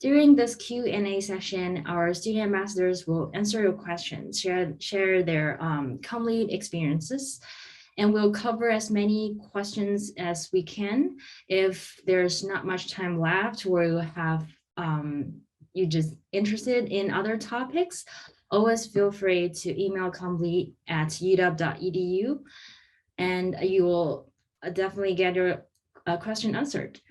During this Q&A session, our student ambassadors will answer your questions, share their Comm Lead experiences, and we'll cover as many questions as we can. If there's not much time left, or you have you just interested in other topics, always feel free to email commlead@uw.edu, and you will definitely get your question answered.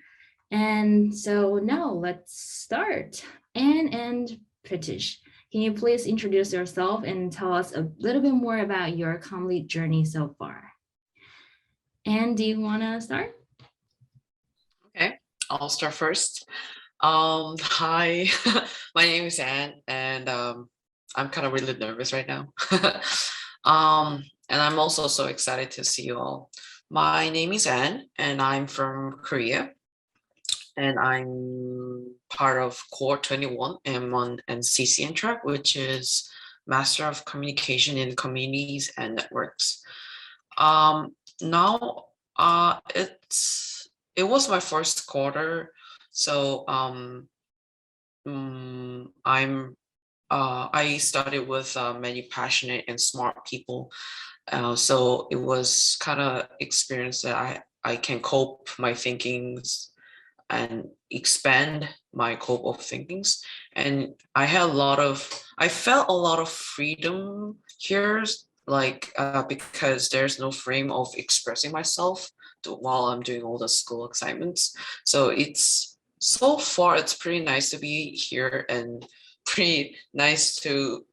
And so now let's start. Anne and Pritish, can you please introduce yourself and tell us a little bit more about your Comm Lead journey so far? Anne, do you want to start? Okay, I'll start first. Hi, my name is Anne, and I'm kind of really nervous right now. And I'm also so excited to see you all. My name is Anne, and I'm from Korea. And I'm part of Cohort 21 M1 and CCN track, which is Master of Communication in Communities and Networks. Now, it was my first quarter, so I started with many passionate and smart people, so it was kind of experience that I can cope my thinkings and expand my scope of thinkings. And I felt a lot of freedom here, like because there's no frame of expressing myself while I'm doing all the school assignments. So so far it's pretty nice to be here and pretty nice to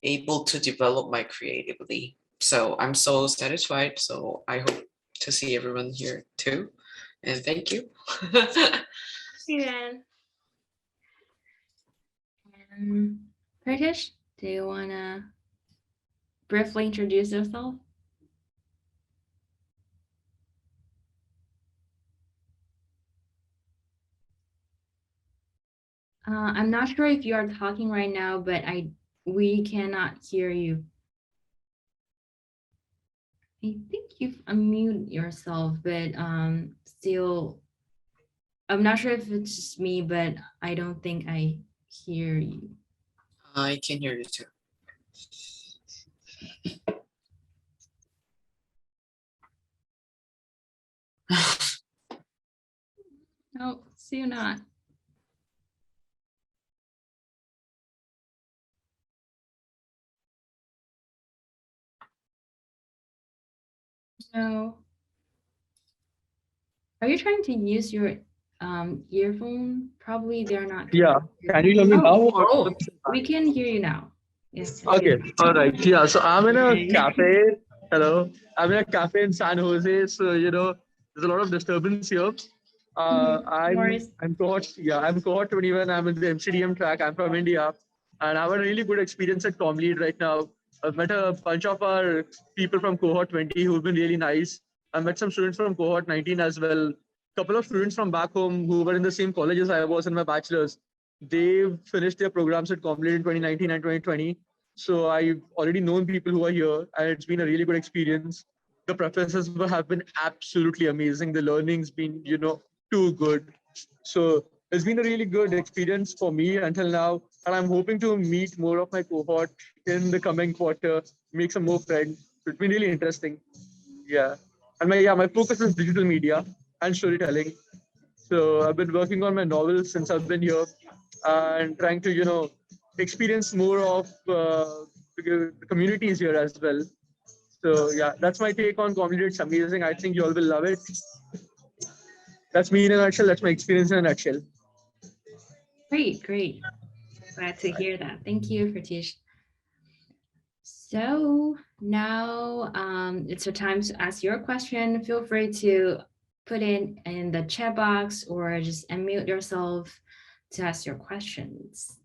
able to develop my creativity. So I'm so satisfied. So I hope to see everyone here too. And thank you. Yeah. Pritish, do you want to briefly introduce yourself? I'm not sure if you are talking right now, but we cannot hear you. I think you've unmuted yourself, but still, I'm not sure if it's just me, but I don't think I hear you. I can hear you too. No, still not. No. Are you trying to use your earphone? Probably they're not. Yeah, can you hear me now? Oh, we can hear you now. Yes. Okay, all right. Yeah, so I'm in a cafe. Hello, I'm in a cafe in San Jose. So there's a lot of disturbance here. I'm cohort. Yeah, I'm cohort 21. I'm in the MCDM track. I'm from India, and I have a really good experience at Comm Lead right now. I've met a bunch of our people from cohort 20 who've been really nice. I met some students from cohort 19 as well. A couple of students from back home who were in the same college as I was in my bachelor's. They've finished their programs at Comm Lead in 2019 and 2020. So I've already known people who are here, and it's been a really good experience. The professors have been absolutely amazing. The learning's been, too good. So it's been a really good experience for me until now. And I'm hoping to meet more of my cohort in the coming quarter, make some more friends. It's been really interesting. Yeah. And my focus is digital media and storytelling. So I've been working on my novels since I've been here and trying to, experience more of the communities here as well. So yeah, that's my take on Comm Lead. It's amazing. I think you all will love it. That's me in a nutshell. That's my experience in a nutshell. Great. Glad to hear that. Thank you, Pritish. So now it's your time to ask your question. Feel free to put it in the chat box or just unmute yourself to ask your questions.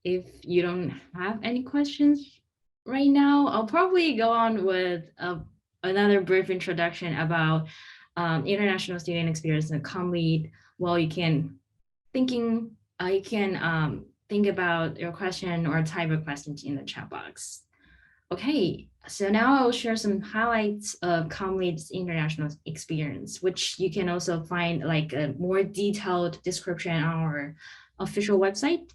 If you don't have any questions right now, I'll probably go on with another brief introduction about international student experience and Comm Lead. While you can think about your question or type a question in the chat box. Okay, so now I'll share some highlights of Comm Lead's international experience, which you can also find like a more detailed description on our official website.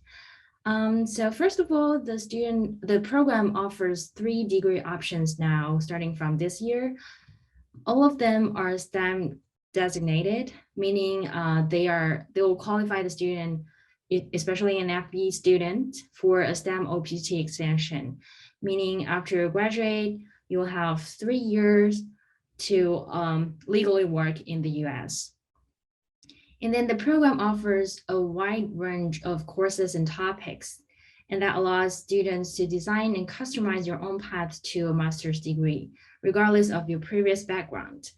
So first of all, the program offers 3 degree options now, starting from this year. All of them are STEM designated, meaning they will qualify the student, especially an FE student, for a STEM OPT extension, meaning after you graduate, you'll have 3 years to legally work in the US. And then the program offers a wide range of courses and topics, and that allows students to design and customize your own path to a master's degree, regardless of your previous background.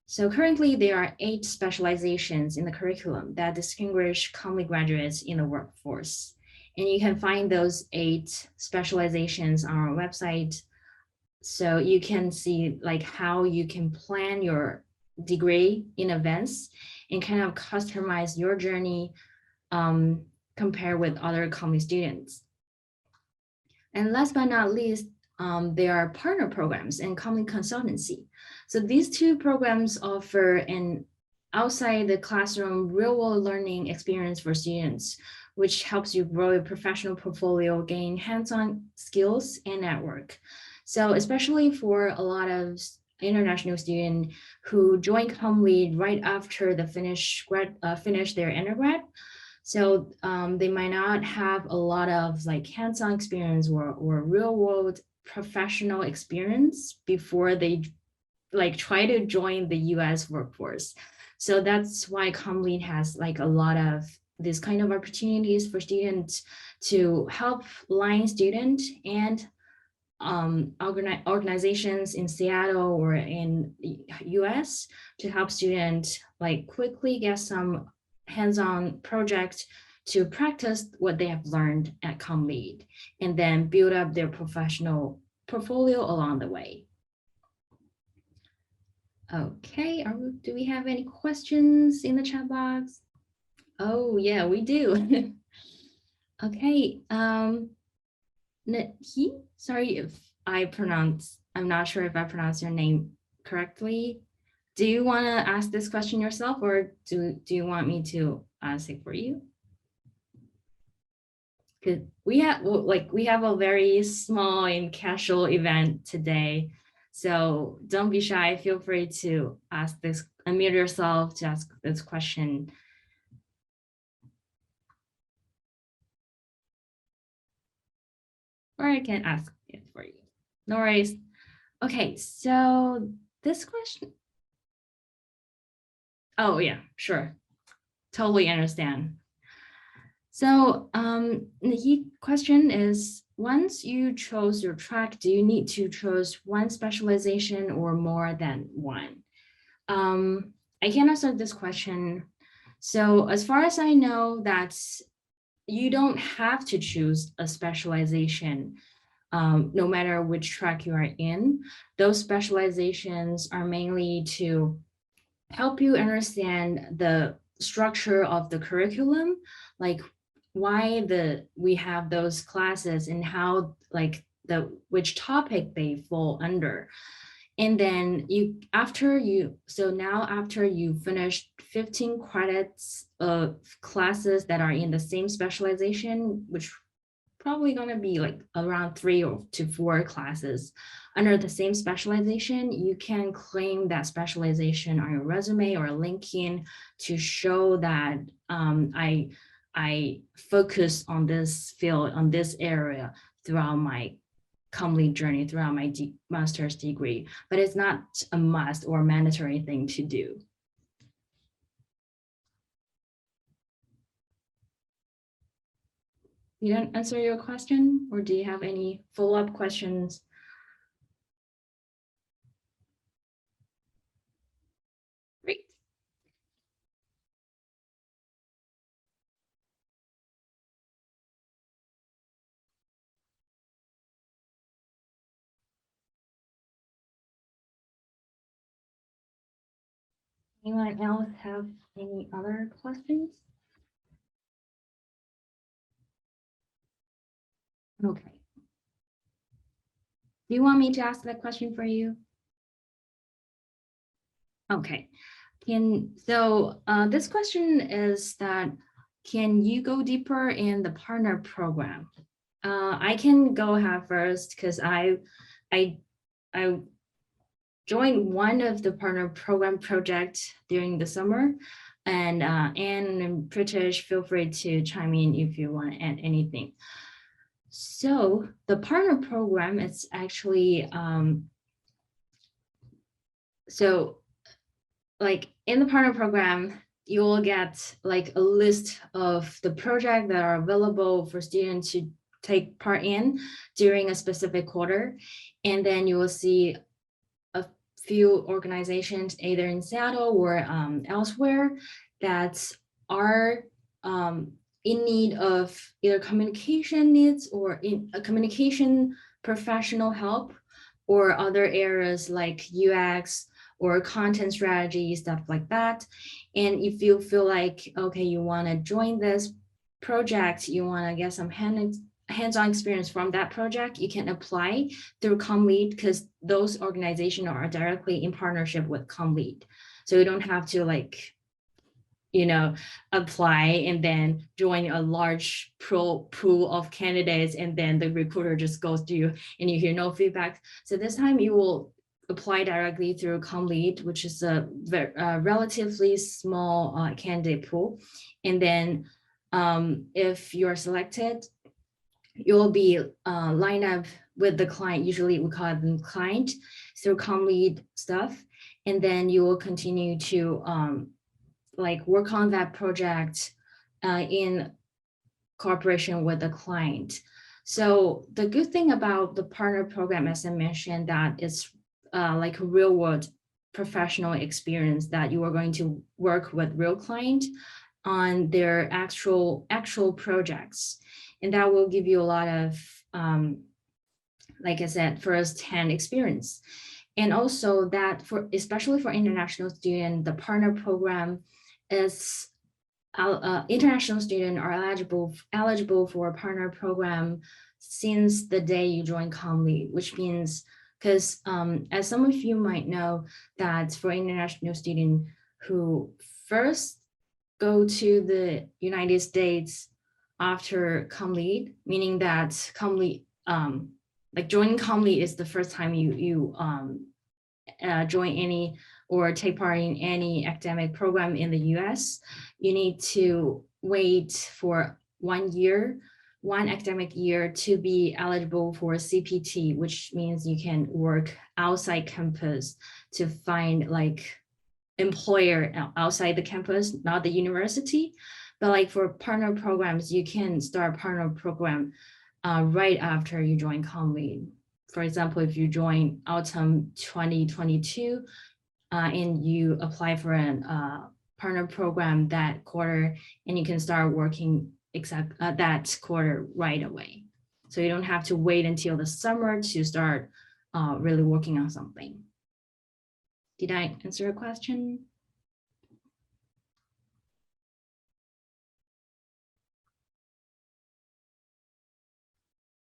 So currently there are 8 specializations in the curriculum that distinguish Comm Lead graduates in the workforce. And you can find those 8 specializations on our website. So you can see like how you can plan your degree in advance and kind of customize your journey compared with other Comm Lead students. And last but not least, there are partner programs and Comm Lead consultancy. So these 2 programs offer an outside the classroom real-world learning experience for students, which helps you grow your professional portfolio, gain hands-on skills and network. So especially for a lot of international students who join Comm Lead right after the finish their undergrad, so they might not have a lot of like hands-on experience or real-world professional experience before they like try to join the US workforce. So that's why Comm Lead has like a lot of these kind of opportunities for students to help line student and organizations in Seattle or in US to help students like quickly get some hands-on project to practice what they have learned at Comm Lead and then build up their professional portfolio along the way. Okay, do we have any questions in the chat box? Oh yeah, we do. Okay, sorry if I'm not sure if I pronounced your name correctly. Do you want to ask this question yourself or do you want me to ask it for you? Because we have a very small and casual event today. So don't be shy. Feel free to unmute yourself to ask this question. Or I can ask it for you. No worries. Okay, so this question. Oh yeah, sure. Totally understand. So the question is, once you chose your track, do you need to choose one specialization or more than one? I can answer this question. So as far as I know, that you don't have to choose a specialization no matter which track you are in. Those specializations are mainly to help you understand the structure of the curriculum, like why we have those classes and how which topic they fall under. And then after you finish 15 credits of classes that are in the same specialization, which probably going to be like around 3 to 4 classes under the same specialization, you can claim that specialization on your resume or LinkedIn to show that I focus on this field, on this area throughout my Comm Lead journey, throughout my master's degree, but it's not a must or mandatory thing to do. Did that answer your question, or do you have any follow-up questions? Great. Anyone else have any other questions? Okay. Do you want me to ask that question for you? Okay. This question is that, can you go deeper in the partner program? I can go ahead first because I joined one of the partner program project during the summer, and Anne and Pritish, feel free to chime in if you want to add anything. So the partner program is actually so like in the partner program, you will get like a list of the projects that are available for students to take part in during a specific quarter. And then you will see a few organizations either in Seattle or elsewhere that are in need of either communication needs or in a communication professional help, or other areas like UX or content strategy, stuff like that. And if you feel like, okay, you want to join this project, you want to get some hands-on experience from that project, you can apply through Comm Lead, because those organizations are directly in partnership with Comm Lead. So you don't have to like, apply and then join a large pool of candidates, and then the recruiter just goes to you and you hear no feedback. So this time you will apply directly through Comm Lead, which is a relatively small candidate pool. And then if you're selected, you'll be lined up with the client. Usually we call them client, through Comm Lead stuff. And then you will continue to like work on that project in cooperation with the client. So the good thing about the partner program, as I mentioned, that it's like a real world professional experience, that you are going to work with real client on their actual projects. And that will give you a lot of, like I said, first-hand experience. And also that especially for international students, the partner program is international students are eligible for a partner program since the day you join Comm Lead, which means, because as some of you might know, that for international students who first go to the United States after Comm Lead, meaning that Comm Lead, like joining Comm Lead is the first time you join any or take part in any academic program in the US, you need to wait for 1 year, one academic year, to be eligible for CPT, which means you can work outside campus to find like employer outside the campus, not the university. But like for partner programs, you can start partner program right after you join Comm Lead. For example, if you join autumn 2022 and you apply for a partner program that quarter, and you can start working that quarter right away. So you don't have to wait until the summer to start really working on something. Did I answer your question?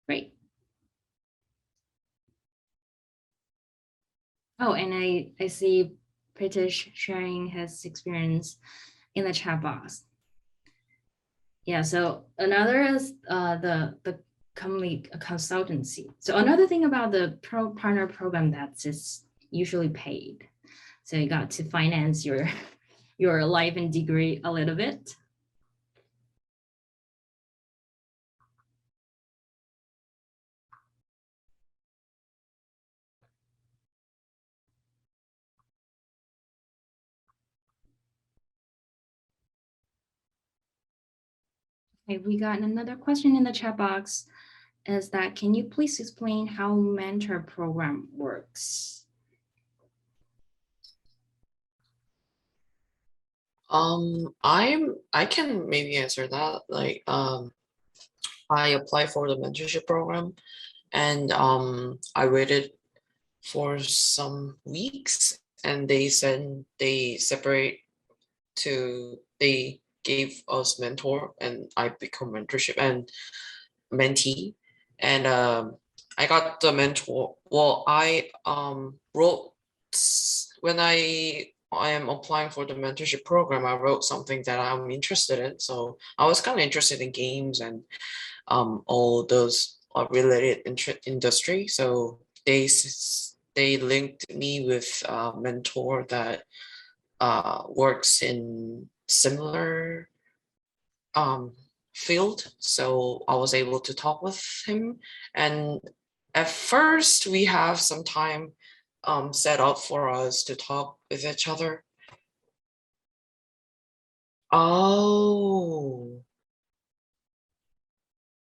Great. Oh, and I see Pritish sharing his experience in the chat box. Yeah, so another is the Comm Lead consultancy. So another thing about the partner program, that's is usually paid. So you got to finance your life and degree a little bit. Okay, we got another question in the chat box, is that, can you please explain how mentor program works? I can maybe answer that. Like I applied for the mentorship program, and I waited for some weeks, and they said they they gave us mentor, and I become mentorship and mentee. And I got the mentor. Well, I wrote when I am applying for the mentorship program, I wrote something that I'm interested in. So I was kind of interested in games and all those related industry. So they linked me with a mentor that works in similar field. So I was able to talk with him. And at first we have some time set up for us to talk with each other. Oh,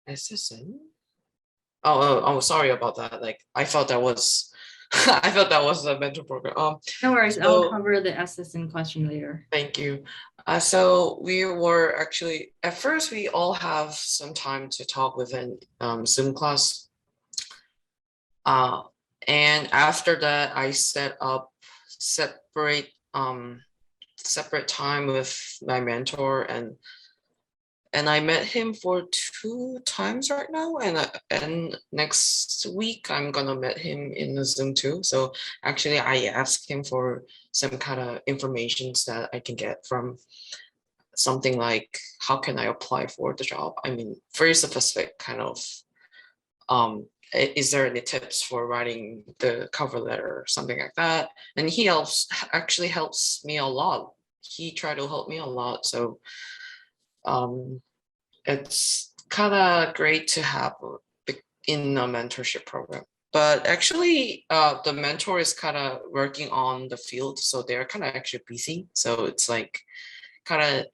SSN? Oh, sorry about that. Like I thought that was I thought that was a mentor program. No worries, so I'll cover the SSN question later. Thank you. So we were actually, at first we all have some time to talk within Zoom class. And after that, I set up separate time with my mentor, and I met him for 2 times right now, and next week I'm gonna meet him in the Zoom too. So actually, I asked him for some kind of information that I can get from something like how can I apply for the job. I mean, very specific kind of. Is there any tips for writing the cover letter or something like that? And he actually helps me a lot. He tried to help me a lot. So it's kind of great to have in a mentorship program. But actually, the mentor is kind of working on the field, so they're kind of actually busy. So it's like kind of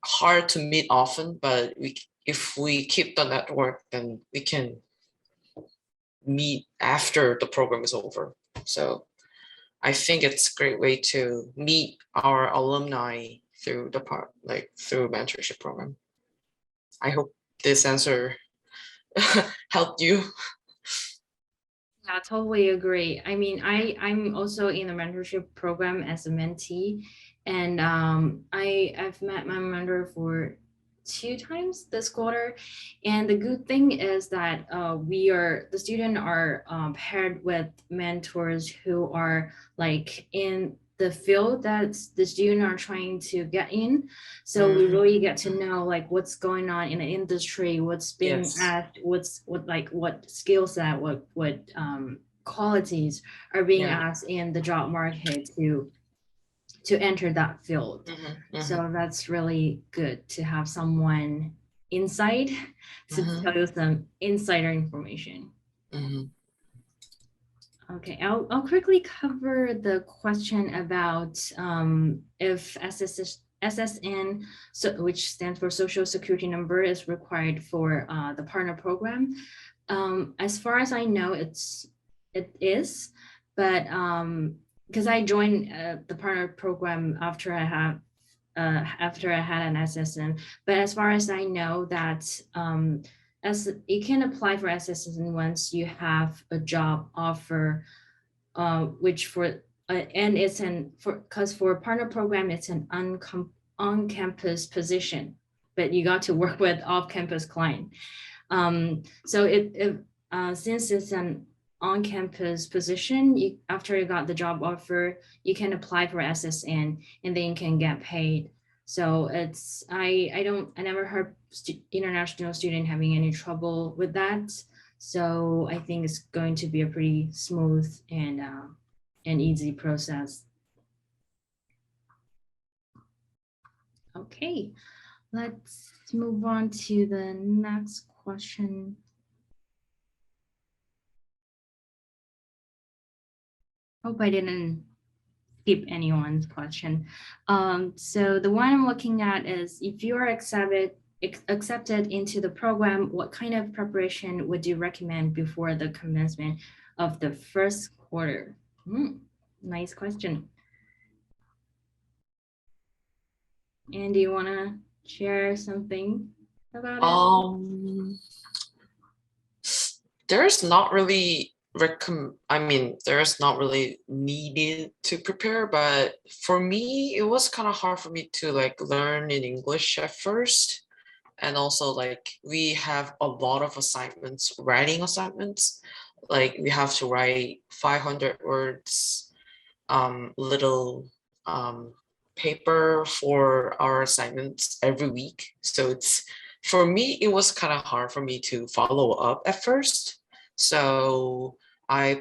hard to meet often. But if we keep the network, then we can meet after the program is over. So I think it's a great way to meet our alumni through through mentorship program. I hope this answer helped you. Yeah, totally agree. I mean, I'm also in the mentorship program as a mentee, and I've met my mentor for 2 times this quarter, and the good thing is that the student are paired with mentors who are like in the field that the student are trying to get in. So we really get to know like what's going on in the industry, what's being asked, what skill set, what qualities are being asked in the job market to enter that field. So that's really good to have someone inside to tell you some insider information. Okay, I'll quickly cover the question about if SSN, which stands for Social Security Number, is required for the partner program. As far as I know, it is, but because I joined the partner program after I had an SSN, but as far as I know, that as you can apply for SSN once you have a job offer, which for and it's because for partner program it's an on-campus position, but you got to work with off-campus client. So since it's an on-campus position, after you got the job offer, you can apply for SSN and then you can get paid. So I never heard international student having any trouble with that. So I think it's going to be a pretty smooth and an easy process. Okay, let's move on to the next question. Hope I didn't skip anyone's question. So the one I'm looking at is, if you are accepted into the program, what kind of preparation would you recommend before the commencement of the first quarter? Nice question. And do you want to share something about it? There's not really there's not really needed to prepare, but for me, it was kind of hard for me to like learn in English at first. And also like we have a lot of assignments, writing assignments. Like we have to write 500 words little paper for our assignments every week. So it's, for me, it was kind of hard for me to follow up at first. So I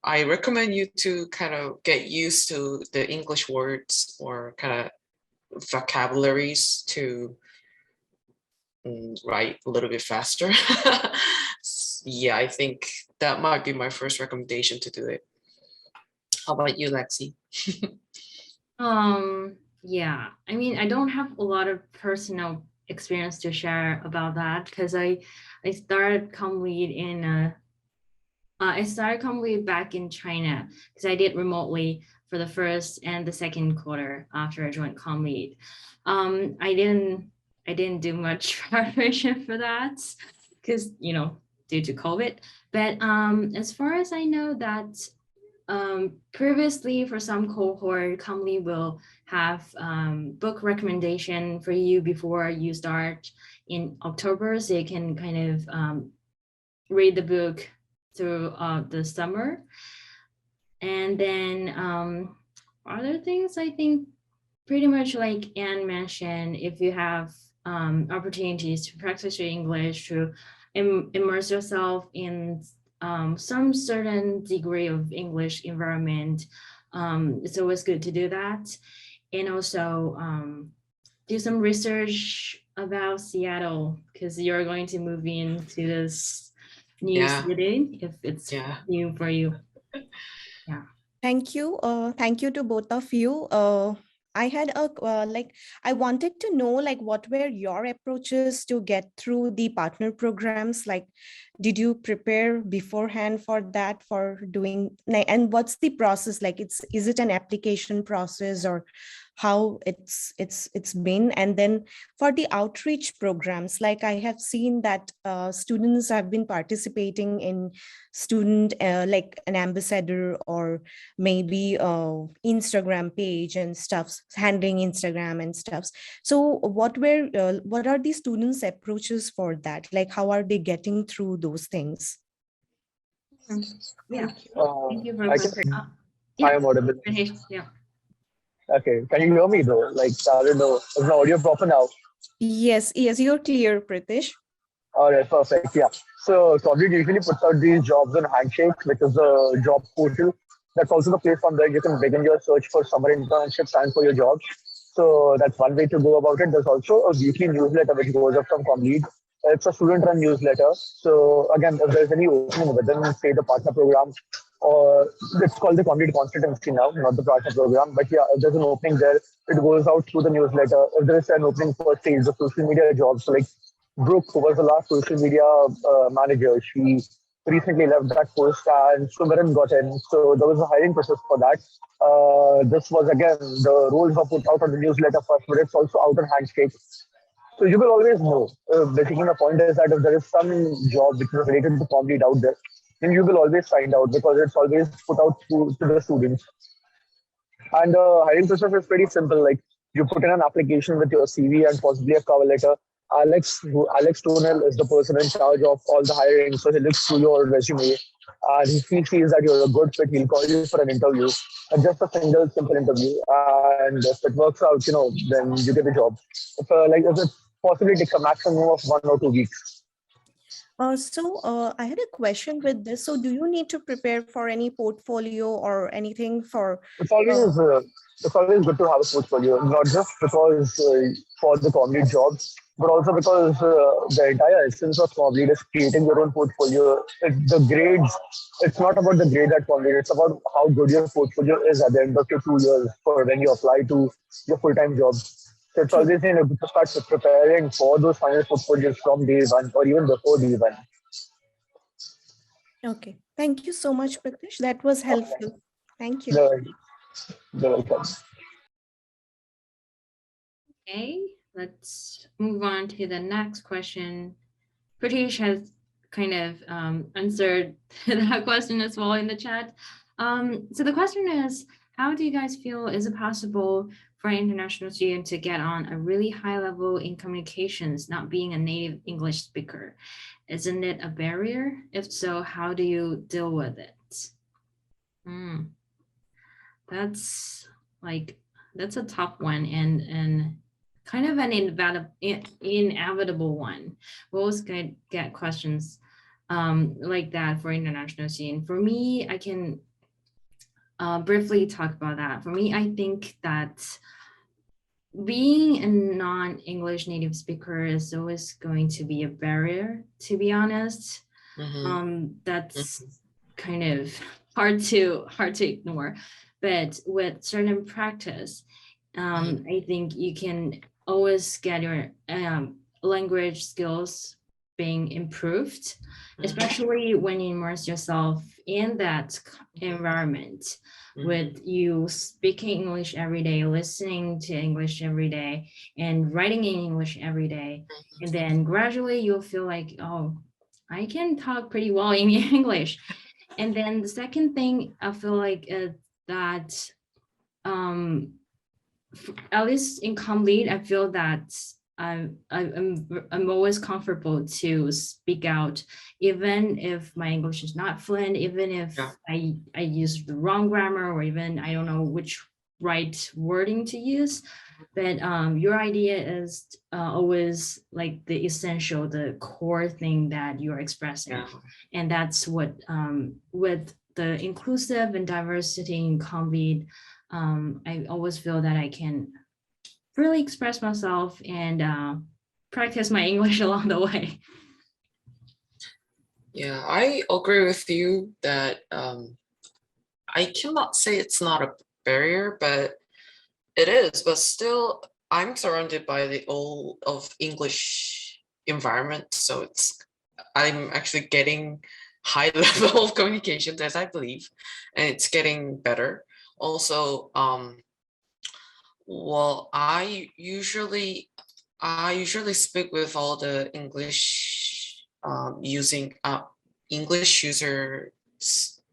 recommend you to kind of get used to the English words or kind of vocabularies to write a little bit faster. Yeah, I think that might be my first recommendation to do it. How about you, Lexi? Yeah, I mean, I don't have a lot of personal experience to share about that because I started Comm Lead back in China because I did remotely for the first and the second quarter after I joined Comm Lead. I didn't do much preparation for that because due to COVID. But as far as I know that previously for some cohort, Comm Lead will have book recommendation for you before you start in October, so you can kind of read the book through the summer. And then other things, I think pretty much like Anne mentioned, if you have opportunities to practice your English, to immerse yourself in some certain degree of English environment, it's always good to do that. And also do some research about Seattle because you're going to move into this new city if it's new for you. Yeah. Thank you. Thank you to both of you. I had I wanted to know what were your approaches to get through the partner programs? Like, did you prepare beforehand for that, for doing, and what's the process like? Is it an application process or how it's been? And then for the outreach programs, like I have seen that students have been participating in student like an ambassador or maybe Instagram page and stuff, handling Instagram and stuff. So what are the students' approaches for that? Like, how are they getting through those things? Yeah. Thank you for I am audible. Yeah. Okay, can you hear me though? Like, I don't know, is my audio proper now? Yes, you're clear, Pritish. All right, perfect. Yeah. So Cognite usually puts out these jobs on Handshake, which is the job portal. That's also the place from where you can begin your search for summer internships and for your jobs. So that's one way to go about it. There's also a weekly newsletter which goes up from Comm Lead. It's a student-run newsletter. So again, if there's any opening within, say, the partner program, or it's called the Comm Lead Constituency now, not the partner program. But yeah, if there's an opening there, it goes out through the newsletter. If there is an opening for sales or social media jobs, so like Brooke, who was the last social media manager, she recently left that post and Sumaran got in. So there was a hiring process for that. This was again, the roles were put out on the newsletter first, but it's also out on Handshake. So you will always know. Basically, the point is that if there is some job which is related to Comm Lead out there, then you will always find out because it's always put out to the students. And the hiring process is pretty simple. Like you put in an application with your CV and possibly a cover letter. Alex Tonell is the person in charge of all the hiring. So he looks through your resume and if he sees that you're a good fit, he'll call you for an interview. Just a single simple interview. And if it works out, then you get the job. If it possibly takes a maximum of 1 or 2 weeks. I had a question with this. So do you need to prepare for any portfolio or anything for? It's always good to have a portfolio, not just because for the Comm Lead jobs, but also because the entire essence of Comm Lead is creating your own portfolio. The grades, it's not about the grade at Comm Lead, it's about how good your portfolio is at the end of your 2 years for when you apply to your full-time job. So it's always good to start preparing for those final portfolios from day one or even before day one. Okay. Thank you so much, Pritish. That was helpful. Okay. Thank you. You're welcome. Okay, let's move on to the next question. Pritish has kind of answered that question as well in the chat. So the question is, how do you guys feel, is it possible for an international student to get on a really high level in communications, not being a native English speaker? Isn't it a barrier? If so, how do you deal with it? That's that's a tough one, and kind of an inevitable one. We always get questions like that for international student. For me, I can briefly talk about that. For me, I think that being a non-English native speaker is always going to be a barrier, to be honest. That's kind of hard to ignore, but with certain practice, I think you can always get your language skills being improved, especially when you immerse yourself in that environment with you speaking English every day, listening to English every day, and writing in English every day. And then gradually you'll feel like, oh, I can talk pretty well in English. And then the second thing I feel like that at least in Comm Lead, I feel that I'm always comfortable to speak out, even if my English is not fluent, even if I use the wrong grammar, or even I don't know which right wording to use. But your idea is always like the essential, the core thing that you're expressing. And that's what with the inclusive and diversity in Comm Lead, I always feel that I can really express myself and practice my English along the way. Yeah, I agree with you that I cannot say it's not a barrier, but it is. But still, I'm surrounded by the all of English environment, so I'm actually getting high level of communication, as I believe, and it's getting better. Also, well, I usually speak with all the English using English user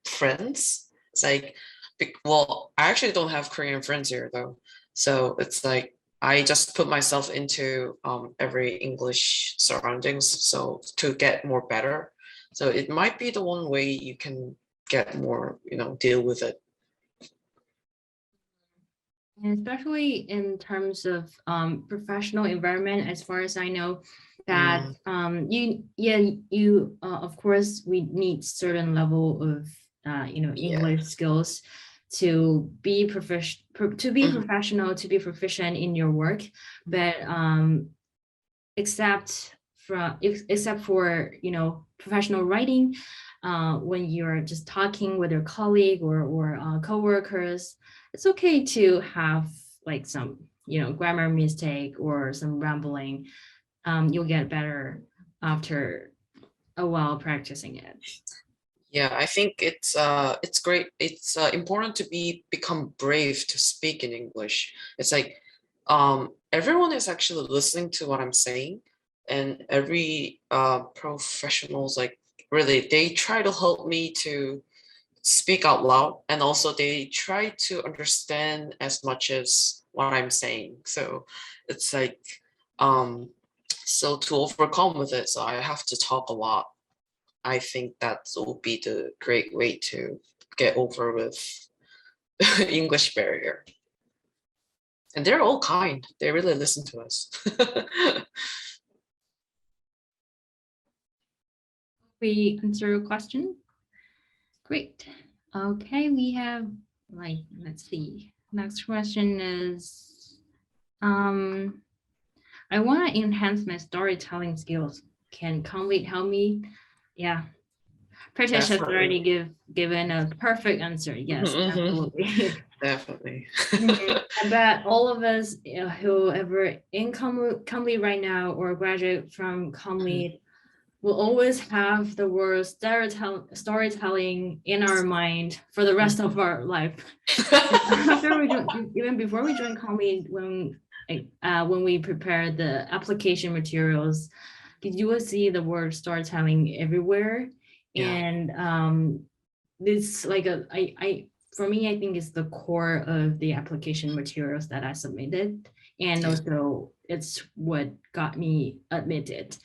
friends. It's like, well, I actually don't have Korean friends here though, so it's like I just put myself into every English surroundings so to get more better. So it might be the one way you can get more, deal with it. And especially in terms of professional environment, as far as I know, that you of course we need certain level of English skills to be professional, to be proficient in your work. But except for professional writing, when you're just talking with your colleague or co-workers, it's okay to have like some grammar mistake or some rambling. You'll get better after a while practicing it. Yeah, I think it's great. It's important to become brave to speak in English. It's like everyone is actually listening to what I'm saying, and every professionals, like, really, they try to help me to speak out loud, and also they try to understand as much as what I'm saying. So it's like so to overcome with it, so I have to talk a lot. I think that will be the great way to get over with English barrier. And they're all kind. They really listen to us. We answer your question. Great. Okay, we have let's see. Next question is, I want to enhance my storytelling skills. Can Comm Lead help me? Yeah. Pritesh has already given a perfect answer. Yes, absolutely. Definitely. I bet all of us whoever in Comm Lead right now or graduate from Comm Lead will always have the word storytelling in our mind for the rest of our life. Even before we joined Comm Lead, when we prepare the application materials, you will see the word storytelling everywhere. And it's like for me, I think it's the core of the application materials that I submitted. And also it's what got me admitted.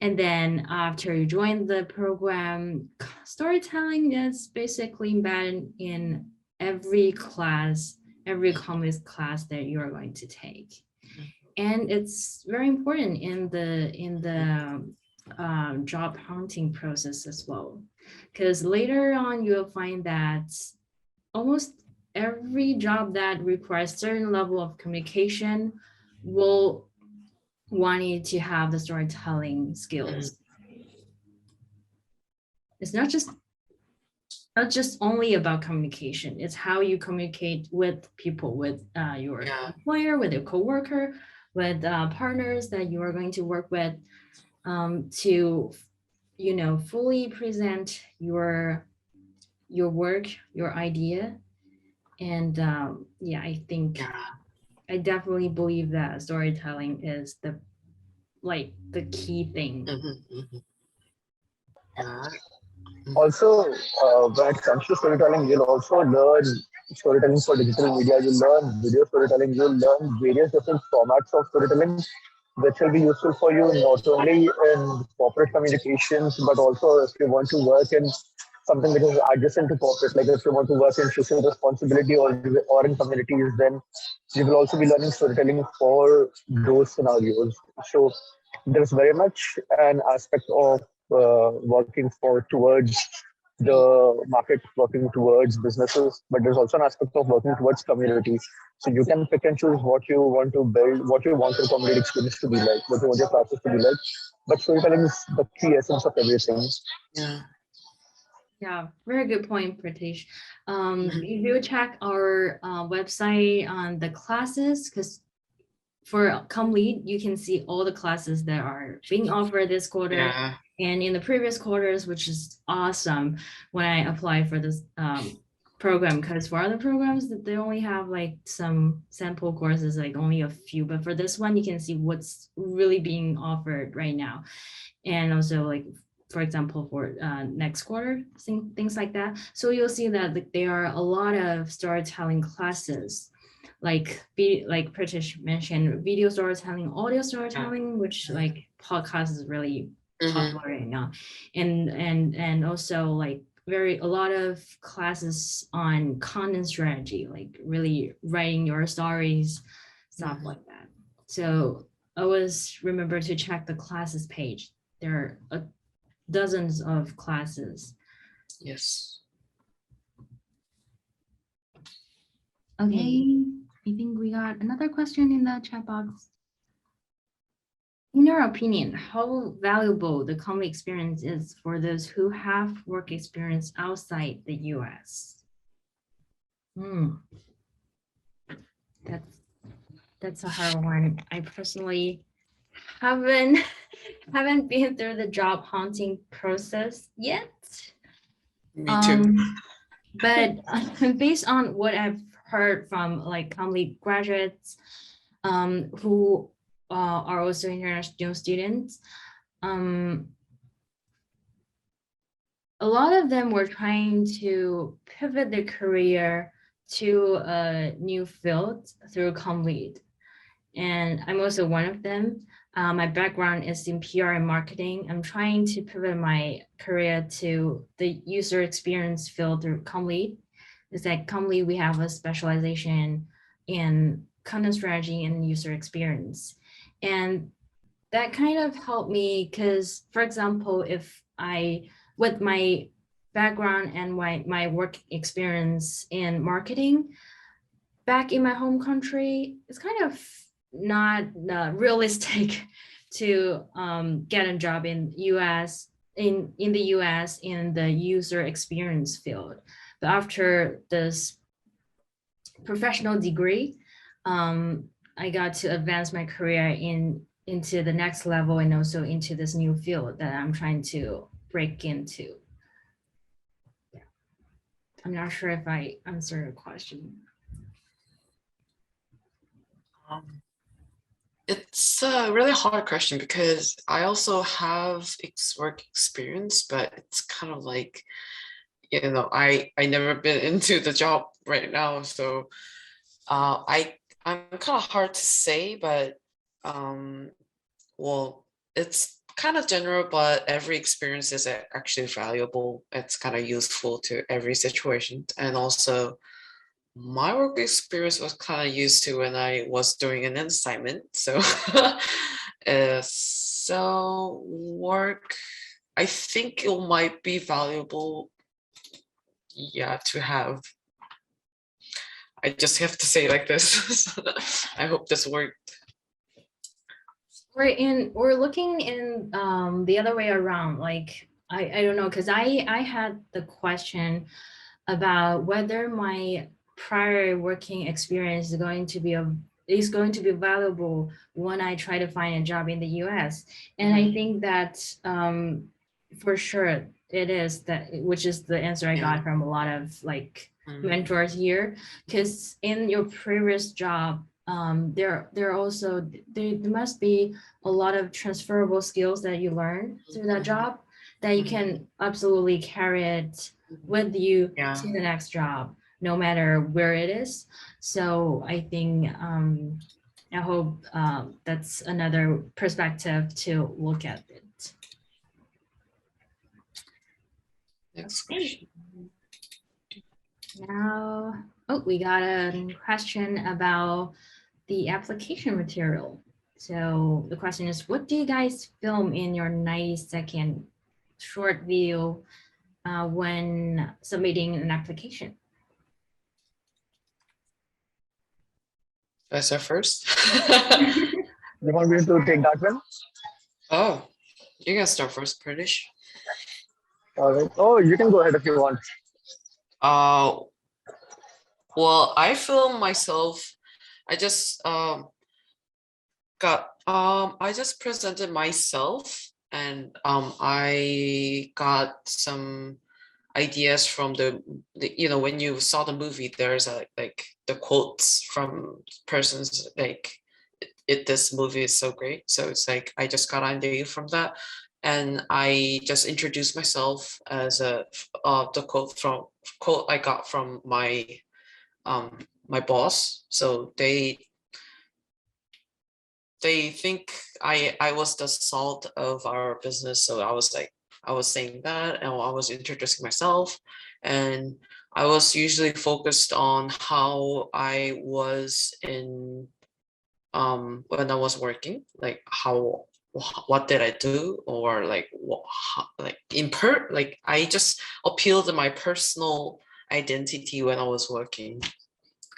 And then after you join the program, storytelling is basically embedded in every class, every commerce class that you are going to take. And it's very important in the job hunting process as well, because later on you'll find that almost every job that requires certain level of communication will want you to have the storytelling skills. It's not just only about communication. It's how you communicate with people, with your employer, with your coworker, with partners that you are going to work with, to fully present your work, your idea. And I think I definitely believe that storytelling is the key thing. Also, when it comes to storytelling, you'll also learn storytelling for digital media. You'll learn video storytelling. You'll learn various different formats of storytelling, which will be useful for you not only in corporate communications, but also if you want to work in something which is adjacent to corporate, like if you want to work in social responsibility or in communities, then you will also be learning storytelling for those scenarios. So there's very much an aspect of working for towards the market, working towards businesses, but there's also an aspect of working towards communities. So you can pick and choose what you want to build, what you want your community experience to be like, what you want your classes to be like. But storytelling is the key essence of everything. Yeah, very good point, Pratish. If you check our website on the classes, because for Comm Lead, you can see all the classes that are being offered this quarter and in the previous quarters, which is awesome when I apply for this program, because for other programs they only have like some sample courses, like only a few, but for this one you can see what's really being offered right now. And also, like, for example, for next quarter, things like that. So you'll see that there are a lot of storytelling classes, like Pritish mentioned, video storytelling, audio storytelling, which like podcast is really popular right now, and also like a lot of classes on content strategy, like really writing your stories, stuff like that. So always remember to check the classes page. There are dozens of classes. Yes. Okay. I think we got another question in the chat box. In your opinion, how valuable the Comm Lead experience is for those who have work experience outside the US? That's a hard one. I personally haven't been through the job hunting process yet. Me too. But based on what I've heard from like Comm Lead graduates who are also international students, a lot of them were trying to pivot their career to a new field through Comm Lead. And I'm also one of them. My background is in PR and marketing. I'm trying to pivot my career to the user experience field through Comm Lead. It's like Comm Lead, we have a specialization in content strategy and user experience. And that kind of helped me because, for example, with my background and my work experience in marketing back in my home country, it's kind of not realistic to get a job in US in the US in the user experience field. But after this professional degree, I got to advance my career into the next level and also into this new field that I'm trying to break into. Yeah. I'm not sure if I answered your question. It's a really hard question because I also have work experience, but it's kind of like I never been into the job right now, so I'm kind of hard to say, but well, it's kind of general, but every experience is actually valuable. It's kind of useful to every situation. And also my work experience was kind of used to when I was doing an assignment. So so work, I think it might be valuable, yeah, to have. I just have to say like this. I hope this worked. We're looking in the other way around. Like I don't know, because I had the question about whether my prior working experience is going to be valuable when I try to find a job in the US. And I think that for sure it is that, which is the answer I got from a lot of like mentors here, because in your previous job there also there must be a lot of transferable skills that you learn through that job that you can absolutely carry it with you to the next job, no matter where it is. So I think I hope that's another perspective to look at it. Next question. Now, we got a question about the application material. So the question is, what do you guys film in your 90-second short video when submitting an application? I start first? You want me to take that one? Oh, you can start first, British. All right. Oh, you can go ahead if you want. Well, I film myself. I just I just presented myself, and I got some ideas from the when you saw the movie, there's like the quotes from persons like this movie is so great. So it's like I just got an idea from that, and I just introduced myself as the quote I got from my my boss. So they think I was the salt of our business. So I was saying that, and I was introducing myself, and I was usually focused on how I was in when I was working, like what did I do, or like like I just appealed to my personal identity when I was working.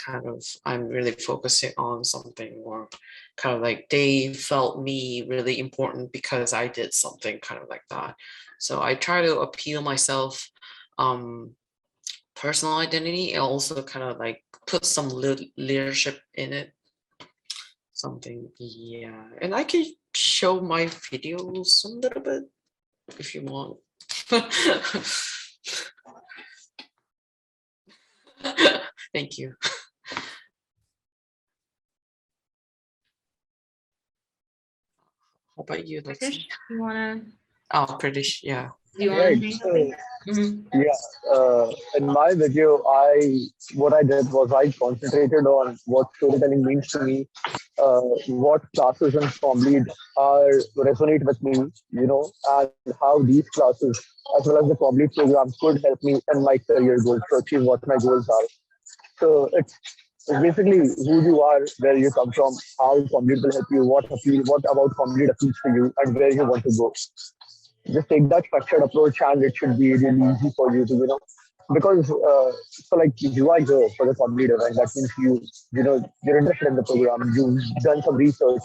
Kind of, I'm really focusing on something, or kind of like they felt me really important because I did something, kind of like that. So I try to appeal myself personal identity, and also kind of like put some leadership in it, something. Yeah, and I can show my videos a little bit if you want. Thank you. How about you, British, you wanna? Oh, British, yeah. Do you want to say something? In my video, what I did was I concentrated on what storytelling means to me, what classes in Comm Lead are resonate with me, and how these classes, as well as the Comm Lead program, could help me in my career goals to achieve what my goals are. So it's basically who you are, where you come from, how Comm Lead will help you, what about Comm Lead appeals to you, and where you want to go. Just take that structured approach, and it should be really easy for you to because so like you are here for the Comm Lead event. That means you're interested in the program, you've done some research,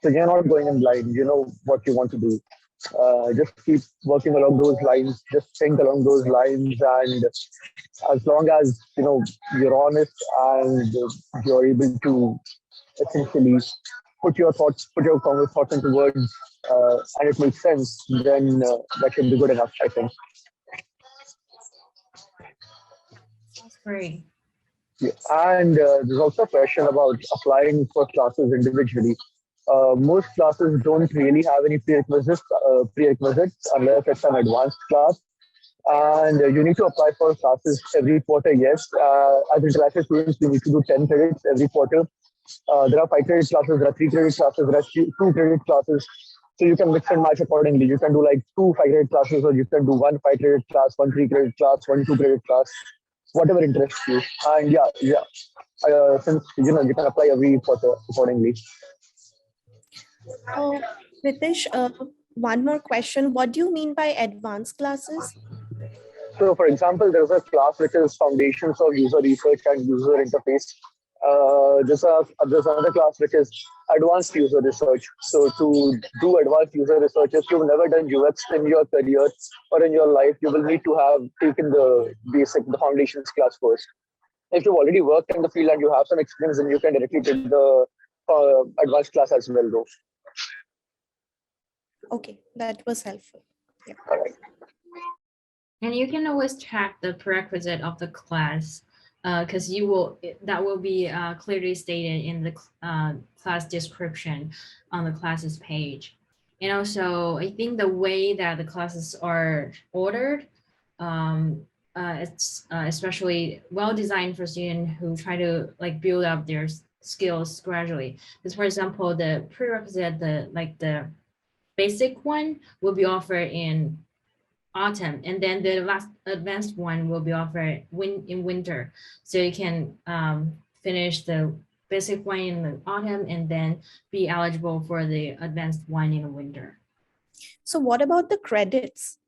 so you're not going in blind. You know what you want to do. Just keep working along those lines, just think along those lines, and as long as you're honest, and you're able to essentially put your thoughts into words, and it makes sense, then that should be good enough, I think. That's great. Yeah. And there's also a question about applying for classes individually. Most classes don't really have any prerequisites unless it's an advanced class. And you need to apply for classes every quarter, yes. As international students, you need to do 10 credits every quarter. There are 5 credit classes, there are 3 credit classes, there are 2 credit classes. So you can mix and match accordingly. You can do like 2 5 credit classes, or you can do 1 5 credit class, 1 3 credit class, 1 2 credit class, whatever interests you. And yeah. Since you can apply every quarter accordingly. Oh, Ritesh, one more question. What do you mean by advanced classes? So, for example, there's a class which is Foundations of User Research and User Interface. There's another class which is Advanced User Research. So, to do advanced user research, if you've never done UX in your career or in your life, you will need to have taken the foundations class first. If you've already worked in the field and you have some experience, then you can directly take the advanced class as well, though. Okay, that was helpful. Yeah. All right. And you can always check the prerequisite of the class because that will be clearly stated in the class description on the classes page. And also, I think the way that the classes are ordered, it's especially well designed for students who try to like build up their skills gradually. Because for example, the prerequisite, the basic one will be offered in autumn, and then the last advanced one will be offered in winter. So you can finish the basic one in the autumn and then be eligible for the advanced one in the winter. So what about the credits?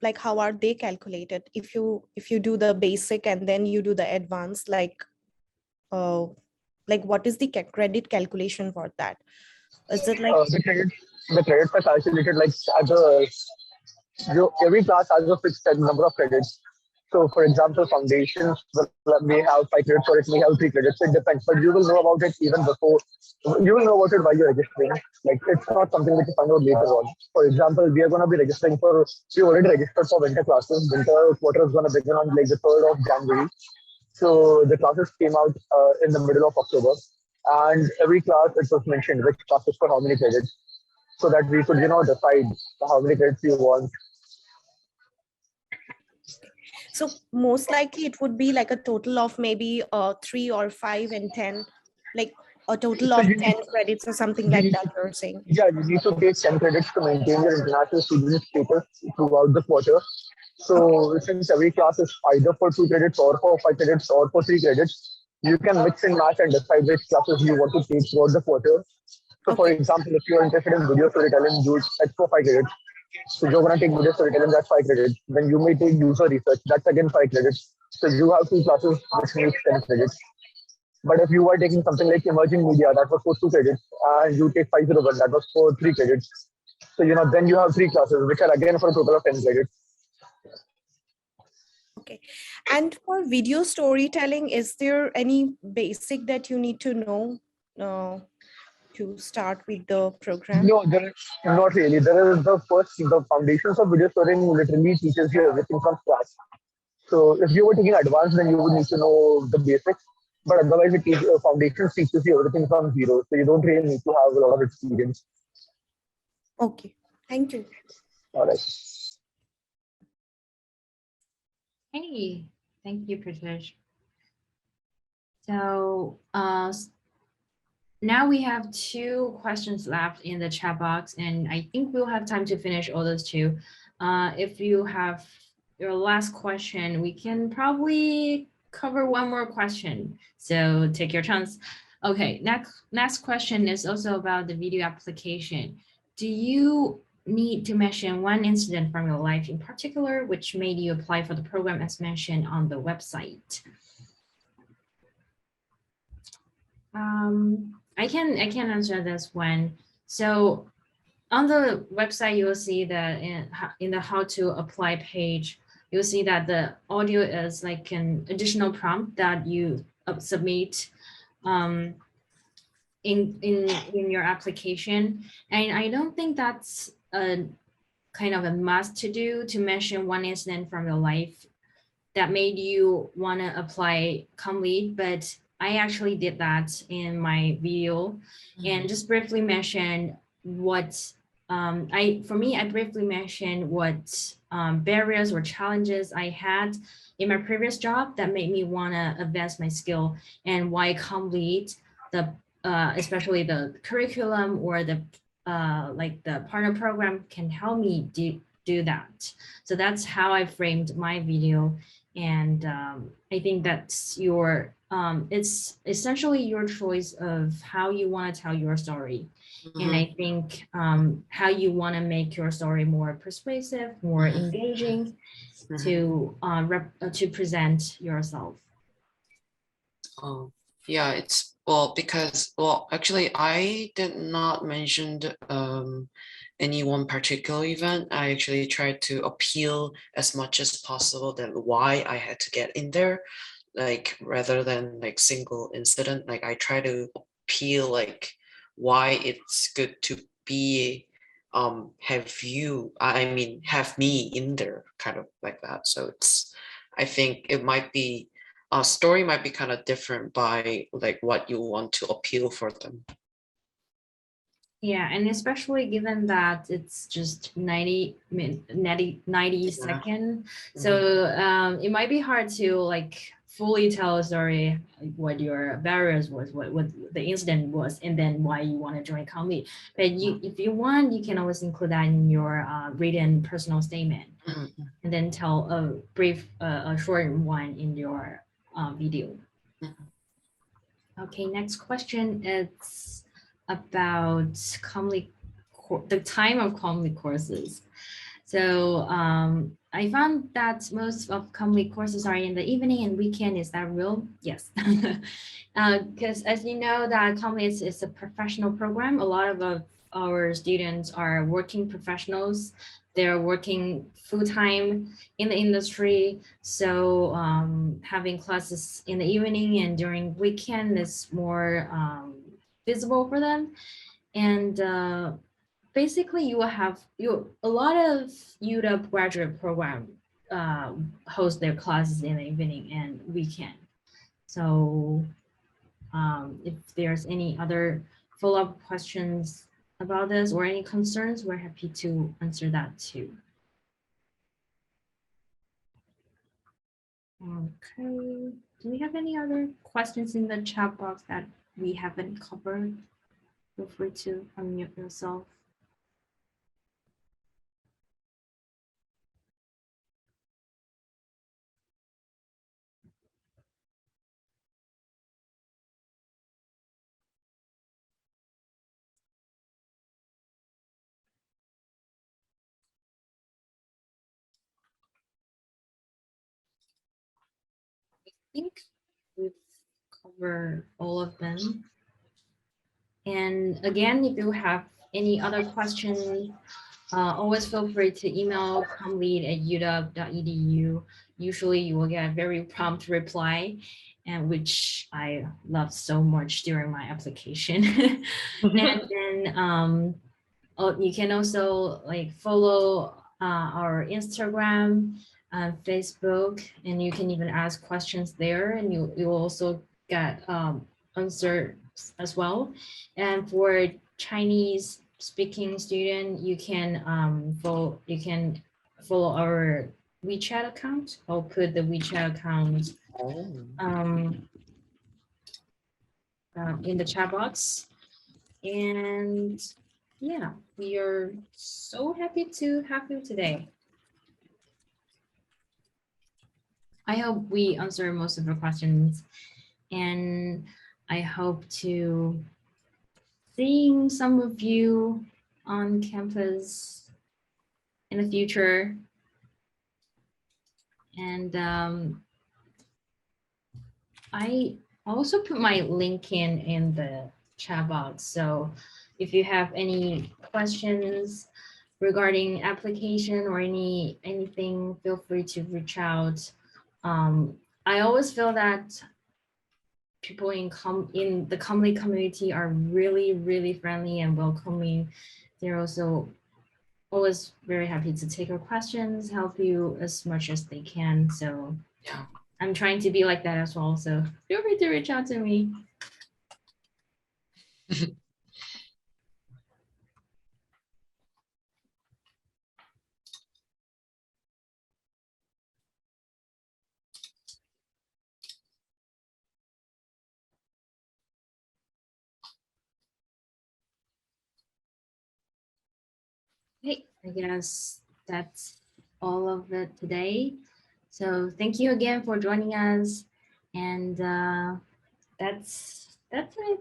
Like how are they calculated? If you do the basic and then you do the advanced, like what is the credit calculation for that? Is it like the credits are calculated like every class has a fixed number of credits. So, for example, foundations may have 5 credits or it may have 3 credits. It depends, but you will know about it even before. You will know about it while you're registering. Like it's not something that you find out later on. For example, we are going to be registering we already registered for winter classes. Winter quarter is going to begin on like the 3rd of January. So the classes came out in the middle of October, and every class it was mentioned which classes for how many credits, so that we could decide how many credits we want. So most likely it would be like a total of maybe 3 or 5 and 10, like a total of 10 credits or something like that you're saying. Yeah, you need to take 10 credits to maintain your international student status throughout the quarter. So since every class is either for 2 credits or for 5 credits or for 3 credits, you can mix and match and decide which classes you want to take throughout the quarter. So for example, if you're interested in video storytelling, do it for 5 credits. So you're going to take video storytelling, that's 5 credits. Then you may take user research, that's again 5 credits. So you have 2 classes which need 10 credits. But if you are taking something like emerging media, that was for 2 credits, and you take 501, that was for 3 credits. So then you have 3 classes, which are again for a total of 10 credits. Okay. And for video storytelling, is there any basic that you need to know to start with the program? No, there is not really. There is the foundations of video storytelling literally teaches you everything from scratch. So if you were taking advanced, then you would need to know the basics. But otherwise, foundations teaches you everything from zero. So you don't really need to have a lot of experience. Okay. Thank you. All right. Hey, thank you, Pritesh. So now we have 2 questions left in the chat box, and I think we'll have time to finish all those 2. If you have your last question, we can probably cover one more question. So take your chance. Okay, next question is also about the video application. Do you need to mention one incident from your life in particular which made you apply for the program as mentioned on the website? I can answer this one. So on the website, you will see that in the how to apply page, you'll see that the audio is like an additional prompt that you submit in your application. And I don't think that's a kind of a must to do to mention one incident from your life that made you want to apply Comm Lead, but I actually did that in my video and just briefly mention what for me, I briefly mentioned what barriers or challenges I had in my previous job that made me want to advance my skill, and why Comm Lead, especially the curriculum or the like the partner program can help me do that. So that's how I framed my video. And I think that's your, it's essentially your choice of how you want to tell your story. And I think how you want to make your story more persuasive, more engaging to present yourself. Yeah, it's because actually I did not mention any one particular event. I actually tried to appeal as much as possible that why I had to get in there, like rather than like single incident. Like I try to appeal like why it's good to be have me in there, kind of like that. So I think it might be story might be kind of different by like what you want to appeal for them. Yeah, and especially given that it's just 90 second. So it might be hard to like fully tell a story, like what your barriers was, what the incident was, and then why you want to join Comm Lead. But if you want, you can always include that in your written personal statement, and then tell a brief, a short one in your video. Okay, next question is about Comm Lead, the time of Comm Lead courses. So I found that most of Comm Lead courses are in the evening and weekend. Is that real? Yes. Because as you know, that Comm Lead is a professional program. A lot of our students are working professionals. They're working full-time in the industry. So having classes in the evening and during weekend is more visible for them. And basically you will have a lot of UW graduate program host their classes in the evening and weekend. So if there's any other follow-up questions about this or any concerns, we're happy to answer that too. Okay, do we have any other questions in the chat box that we haven't covered? Feel free to unmute yourself. I think we've covered all of them. And again, if you have any other questions, always feel free to email commlead@uw.edu. Usually you will get a very prompt reply, and which I love so much during my application. And then you can also like follow our Instagram, Facebook, and you can even ask questions there, and you will also get answers as well. And for Chinese speaking student, you can follow our WeChat account. I'll put the WeChat account in the chat box. And yeah, we are so happy to have you today. I hope we answer most of your questions, and I hope to seeing some of you on campus in the future. And I also put my LinkedIn in the chat box. So if you have any questions regarding application or anything, feel free to reach out. I always feel that people in the Comm Lead community are really, really friendly and welcoming. They're also always very happy to take your questions, help you as much as they can. So yeah, I'm trying to be like that as well. So feel free to reach out to me. Okay, I guess that's all of it today. So thank you again for joining us. And that's it.